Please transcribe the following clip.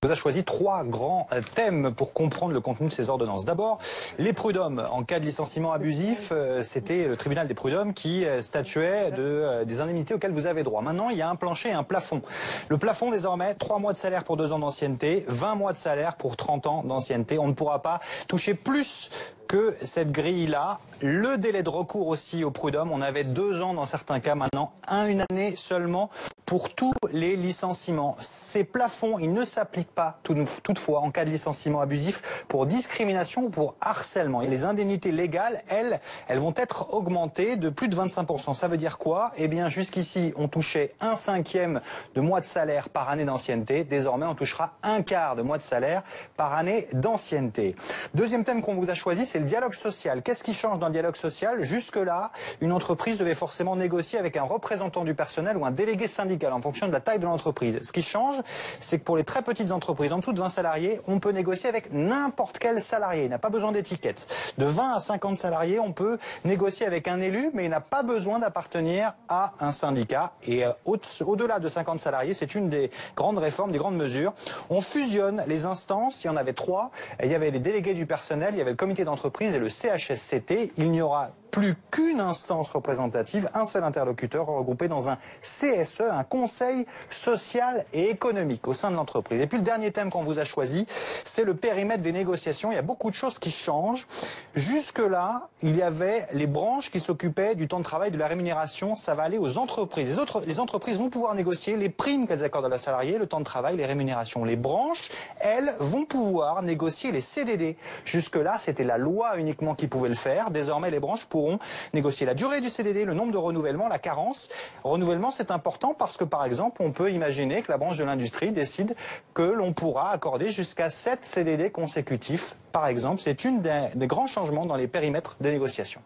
On a choisi trois grands thèmes pour comprendre le contenu de ces ordonnances. D'abord, les prud'hommes. En cas de licenciement abusif, c'était le tribunal des prud'hommes qui statuait des indemnités auxquelles vous avez droit. Maintenant, il y a un plancher et un plafond. Le plafond, désormais, 3 mois de salaire pour 2 ans d'ancienneté, 20 mois de salaire pour 30 ans d'ancienneté. On ne pourra pas toucher plus que cette grille-là. Le délai de recours aussi au prud'homme, on avait 2 ans dans certains cas, maintenant une année seulement pour tous les licenciements. Ces plafonds, ils ne s'appliquent pas toutefois en cas de licenciement abusif pour discrimination ou pour harcèlement. Et les indemnités légales, elles vont être augmentées de plus de 25%. Ça veut dire quoi? Eh bien, jusqu'ici, on touchait 1/5 de mois de salaire par année d'ancienneté. Désormais, on touchera 1/4 de mois de salaire par année d'ancienneté. Deuxième thème qu'on vous a choisi, c'est le dialogue social. Qu'est-ce qui change dans le dialogue social? Jusque-là, une entreprise devait forcément négocier avec un représentant du personnel ou un délégué syndical en fonction de la taille de l'entreprise. Ce qui change, c'est que pour les très petites entreprises, en dessous de 20 salariés, on peut négocier avec n'importe quel salarié. Il n'a pas besoin d'étiquette. De 20 à 50 salariés, on peut négocier avec un élu, mais il n'a pas besoin d'appartenir à un syndicat. Et au-delà de 50 salariés, c'est une des grandes réformes, des grandes mesures. On fusionne les instances. Il y en avait 3. Il y avait les délégués du personnel, il y avait le comité d'entreprise et le CHSCT. Il n'y aura plus qu'une instance représentative, un seul interlocuteur regroupé dans un CSE, un conseil social et économique au sein de l'entreprise. Et puis le dernier thème qu'on vous a choisi, c'est le périmètre des négociations. Il y a beaucoup de choses qui changent. Jusque-là, il y avait les branches qui s'occupaient du temps de travail, de la rémunération. Ça va aller aux entreprises. Les entreprises vont pouvoir négocier les primes qu'elles accordent à la salariée, le temps de travail, les rémunérations. Les branches, elles, vont pouvoir négocier les CDD. Jusque-là, c'était la loi uniquement qui pouvait le faire. Désormais, les branches pourront négocier la durée du CDD, le nombre de renouvellements, la carence. Renouvellement, c'est important parce que, par exemple, on peut imaginer que la branche de l'industrie décide que l'on pourra accorder jusqu'à 7 CDD consécutifs. Par exemple, c'est une des grands changements dans les périmètres de négociation.